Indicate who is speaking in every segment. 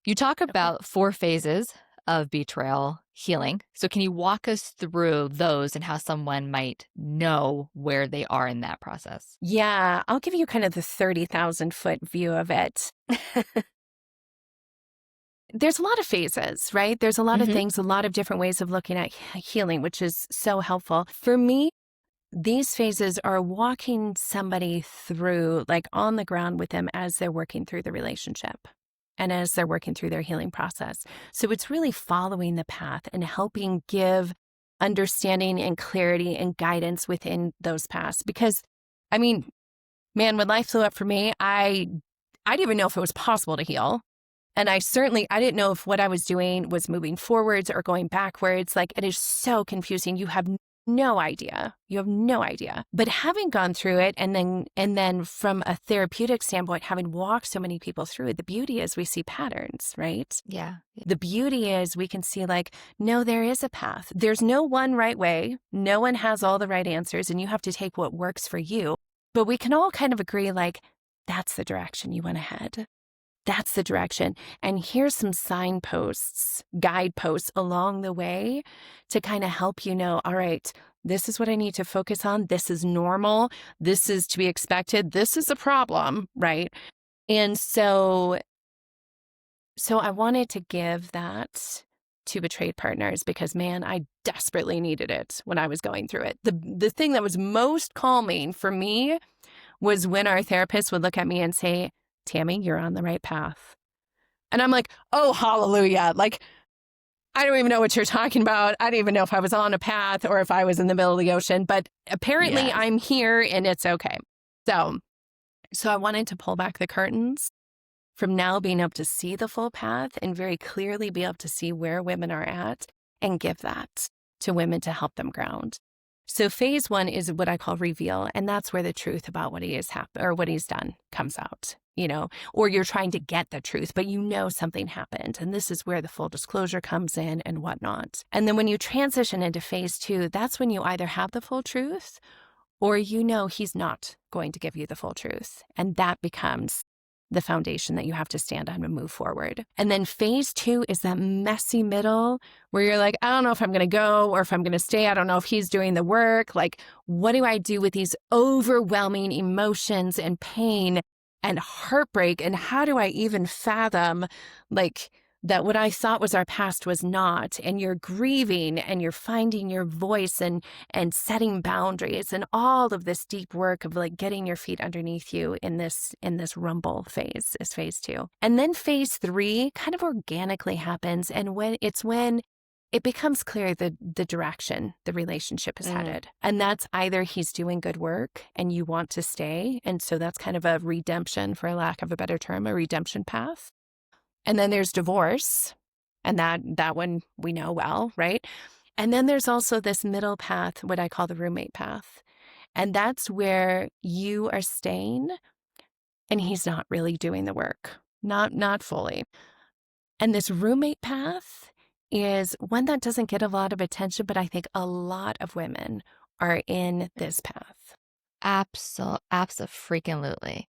Speaker 1: You talk
Speaker 2: Okay.
Speaker 1: about 4 phases of betrayal healing. So can you walk us through those and how someone might know where they are in that process?
Speaker 2: Yeah, I'll give you kind of the 30,000-foot view of it. There's a lot of phases, right? There's a lot of
Speaker 1: Mhm.
Speaker 2: things, a lot of different ways of looking at healing, which is so helpful. For me, these phases are walking somebody through, like on the ground with them as they're working through the relationship and as they're working through their healing process. So it's really following the path and helping give understanding and clarity and guidance within those paths. Because, I mean, man, when life flew up for me, I didn't even know if it was possible to heal. And I didn't know if what I was doing was moving forwards or going backwards. Like, it is so confusing. You have no idea. You have no idea. But having gone through it and then from a therapeutic standpoint, having walked so many people through it, the beauty is we see patterns, right?
Speaker 1: Yeah. Yeah.
Speaker 2: The beauty is we can see, like, no, there is a path. There's no one right way. No one has all the right answers, and you have to take what works for you. But we can all kind of agree, like, that's the direction you want to head. That's the direction. And here's some signposts, guideposts along the way to kind of help you know, all right, this is what I need to focus on. This is normal. This is to be expected. This is a problem, right? And so I wanted to give that to betrayed partners because, man, I desperately needed it when I was going through it. The thing that was most calming for me was when our therapist would look at me and say, Tammy, you're on the right path. And I'm like, oh, hallelujah. Like, I don't even know what you're talking about. I don't even know if I was on a path or if I was in the middle of the ocean, but apparently
Speaker 1: Yes.
Speaker 2: I'm here and it's okay. So, so I wanted to pull back the curtains from now being able to see the full path and very clearly be able to see where women are at and give that to women to help them ground. So phase one is what I call reveal, and that's where the truth about what he has happened or what he's done comes out, or you're trying to get the truth, but something happened. And this is where the full disclosure comes in and whatnot. And then when you transition into phase two, that's when you either have the full truth or he's not going to give you the full truth. And that becomes the foundation that you have to stand on and move forward. And then phase two is that messy middle where you're like, I don't know if I'm going to go or if I'm going to stay. I don't know if he's doing the work. Like, what do I do with these overwhelming emotions and pain and heartbreak? And how do I even fathom, like, that what I thought was our past was not, and you're grieving and you're finding your voice and setting boundaries and all of this deep work of like getting your feet underneath you in this rumble phase is phase two. And then phase three kind of organically happens, and when it becomes clear the direction the relationship is
Speaker 1: Mm.
Speaker 2: headed. And that's either he's doing good work and you want to stay, and so that's kind of a redemption, for lack of a better term, a redemption path. And then there's divorce, and that one we know well, right? And then there's also this middle path, what I call the roommate path. And that's where you are staying and he's not really doing the work, not fully. And this roommate path is one that doesn't get a lot of attention, but I think a lot of women are in this path.
Speaker 1: Abso-freaking-lutely.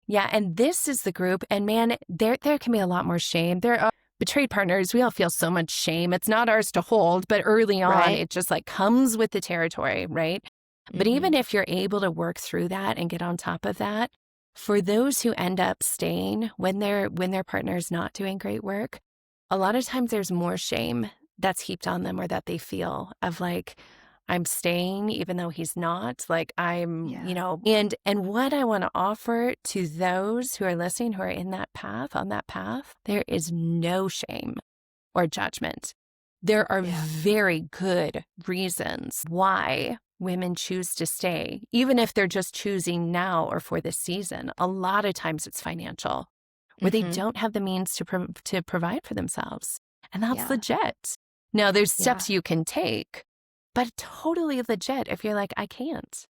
Speaker 2: Yeah, and this is the group, and man, there can be a lot more shame. There are betrayed partners, we all feel so much shame. It's not ours to hold, but early on,
Speaker 1: Right?
Speaker 2: it just like comes with the territory, right? But even
Speaker 1: Mhm.
Speaker 2: if you're able to work through that and get on top of that, for those who end up staying when their partner is not doing great work, a lot of times there's more shame that's heaped on them or that they feel of like, I'm staying even though he's not, like
Speaker 1: Yeah.
Speaker 2: and what I want to offer to those who are listening, who are in that path, on that path, there is no shame or judgment. There are
Speaker 1: Yeah.
Speaker 2: very good reasons why women choose to stay, even if they're just choosing now or for this season. A lot of times it's financial, where they
Speaker 1: Mhm.
Speaker 2: don't have the means to provide for themselves. And that's
Speaker 1: Yeah.
Speaker 2: legit. Now, there's
Speaker 1: Yeah.
Speaker 2: steps you can take, but totally legit if you're like, I can't.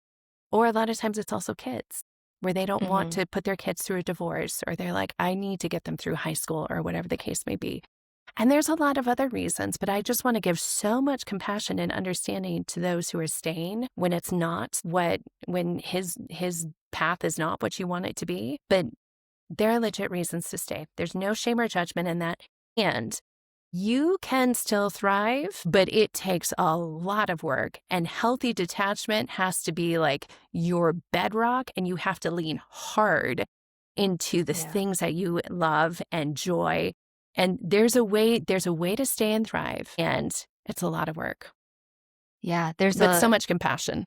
Speaker 2: Or a lot of times it's also kids where they don't want
Speaker 1: Mhm.
Speaker 2: to put their kids through a divorce, or they're like, I need to get them through high school or whatever the case may be. And there's a lot of other reasons, but I just want to give so much compassion and understanding to those who are staying when it's not when his path is not what you want it to be. But There are legit reasons to stay. There's no shame or judgment in that. And you can still thrive, but it takes a lot of work. And healthy detachment has to be like your bedrock, and you have to lean hard into the
Speaker 1: Yeah.
Speaker 2: things that you love and joy. And there's a way to stay and thrive. And it's a lot of work,
Speaker 1: Yeah, there's
Speaker 2: but so
Speaker 1: a
Speaker 2: much compassion.